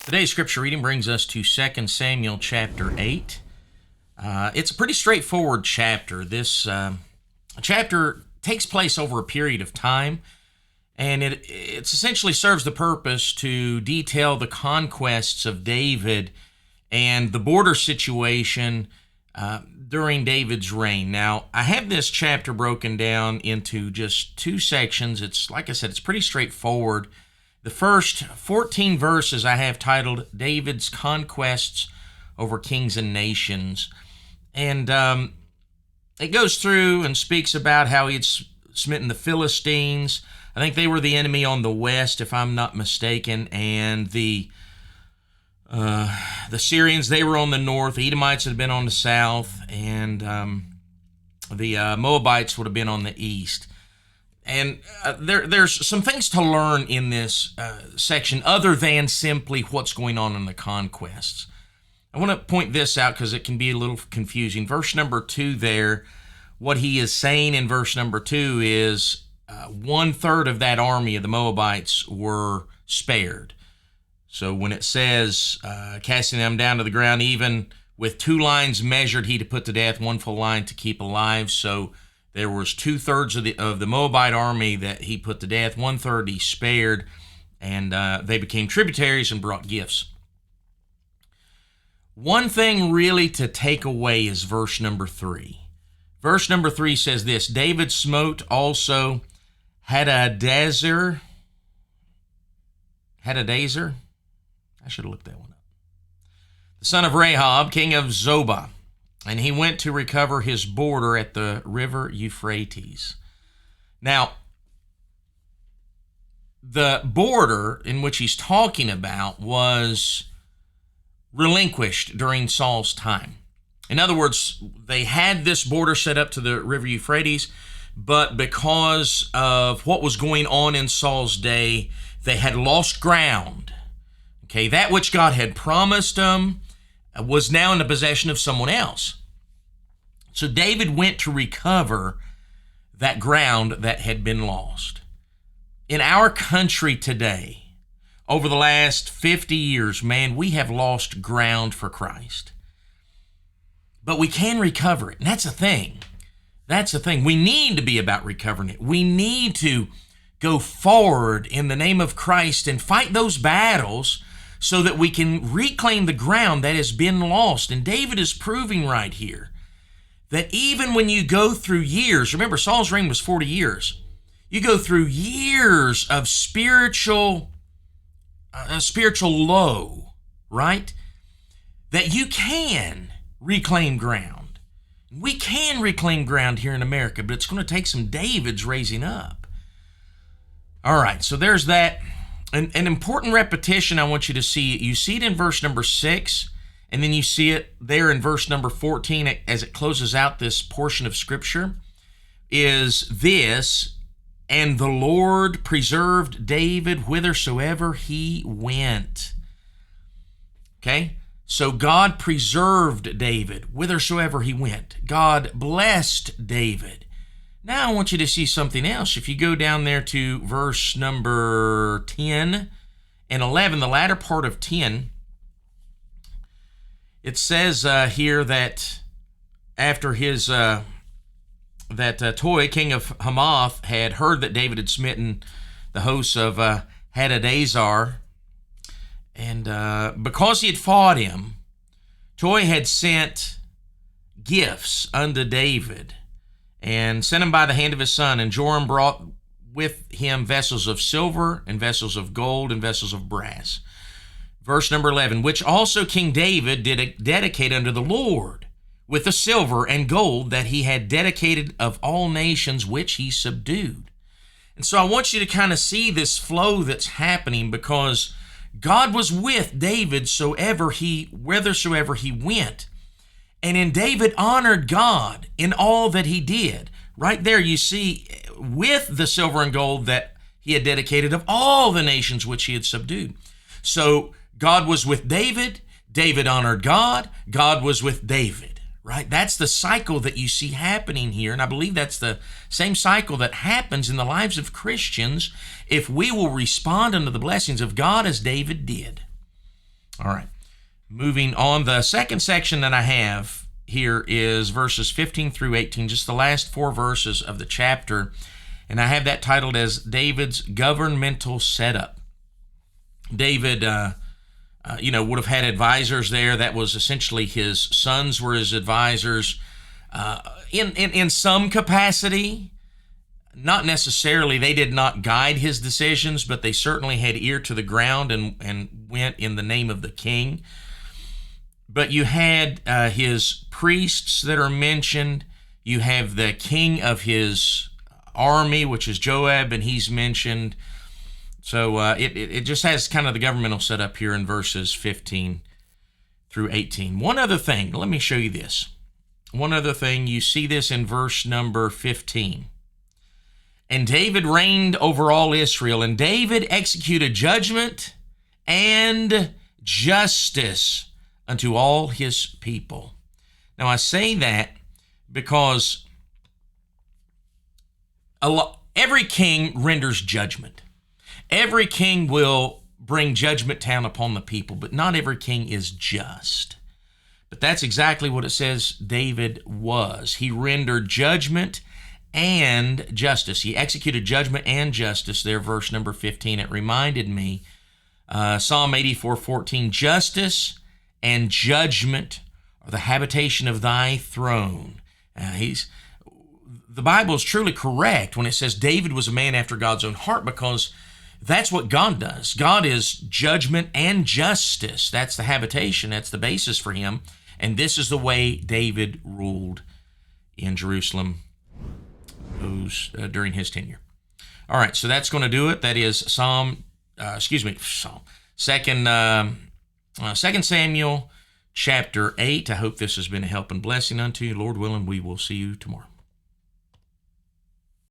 Today's scripture reading brings us to 2 Samuel chapter 8. It's a pretty straightforward chapter. This chapter takes place over a period of time, and it essentially serves the purpose to detail the conquests of David and the border situation during David's reign. Now, I have this chapter broken down into just two sections. It's, like I said, it's pretty straightforward. The first 14 verses I have titled David's Conquests over Kings and Nations. And it goes through and speaks about how he had smitten the Philistines. I think they were the enemy on the west, if I'm not mistaken. And the Syrians, they were on the north. The Edomites had been on the south. And the Moabites would have been on the east. And there's some things to learn in this section other than simply what's going on in the conquests. I want to point this out because it can be a little confusing. Verse number 2 there, what he is saying in verse number 2 is 1/3 of that army of the Moabites were spared. So when it says, casting them down to the ground, even with 2 lines measured, he to put to death, 1 full line to keep alive. So there was 2/3 of the Moabite army that he put to death, 1/3 he spared, and they became tributaries and brought gifts. One thing really to take away is verse number 3. Verse number 3 says this: David smote also Hadadezer. I should have looked that one up. The son of Rahab, king of Zobah. And he went to recover his border at the river Euphrates. Now, the border in which he's talking about was relinquished during Saul's time. In other words, they had this border set up to the river Euphrates, but because of what was going on in Saul's day, they had lost ground. Okay, that which God had promised them was now in the possession of someone else. So David went to recover that ground that had been lost. In our country today, over the last 50 years, man, we have lost ground for Christ. But we can recover it, and that's the thing. That's the thing. We need to be about recovering it. We need to go forward in the name of Christ and fight those battles so that we can reclaim the ground that has been lost. And David is proving right here that even when you go through years, remember Saul's reign was 40 years, you go through years of spiritual low, right? That you can reclaim ground. We can reclaim ground here in America, but it's going to take some Davids raising up. All right, so there's that. An important repetition I want you to see. You see it in verse number 6, and then you see it there in verse number 14 as it closes out this portion of Scripture, is this: and the Lord preserved David whithersoever he went. Okay? So God preserved David whithersoever he went. God blessed David. Now I want you to see something else. If you go down there to verse number 10 and 11, the latter part of 10, it says here that after Toi, king of Hamath, had heard that David had smitten the hosts of Hadadezer, and because he had fought him, Toi had sent gifts unto David and sent him by the hand of his son. And Joram brought with him vessels of silver and vessels of gold and vessels of brass. Verse number 11, which also King David did dedicate unto the Lord with the silver and gold that he had dedicated of all nations which he subdued. And so I want you to kind of see this flow that's happening, because God was with David whithersoever he went. And in David honored God in all that he did. Right there you see with the silver and gold that he had dedicated of all the nations which he had subdued. So God was with David, David honored God, God was with David, right? That's the cycle that you see happening here, and I believe that's the same cycle that happens in the lives of Christians if we will respond unto the blessings of God as David did. All right. Moving on, the second section that I have here is verses 15 through 18, just the last 4 verses of the chapter. And I have that titled as David's Governmental Setup. David, would have had advisors there. That was essentially his sons were his advisors in some capacity. Not necessarily, they did not guide his decisions, but they certainly had ear to the ground and went in the name of the king. But you had his priests that are mentioned. You have the king of his army, which is Joab, and he's mentioned. So it just has kind of the governmental setup here in verses 15 through 18. One other thing, let me show you this. One other thing, you see this in verse number 15. And David reigned over all Israel, and David executed judgment and justice unto all his people. Now I say that because every king renders judgment. Every king will bring judgment down upon the people, but not every king is just. But that's exactly what it says David was. He rendered judgment and justice. He executed judgment and justice there, verse number 15. It reminded me, Psalm 84:14, justice and judgment are the habitation of thy throne. The Bible is truly correct when it says David was a man after God's own heart, because that's what God does. God is judgment and justice. That's the habitation. That's the basis for him. And this is the way David ruled in Jerusalem during his tenure. All right, so that's going to do it. That is Second Samuel chapter 8. I hope this has been a help and blessing unto you. Lord willing, we will see you tomorrow.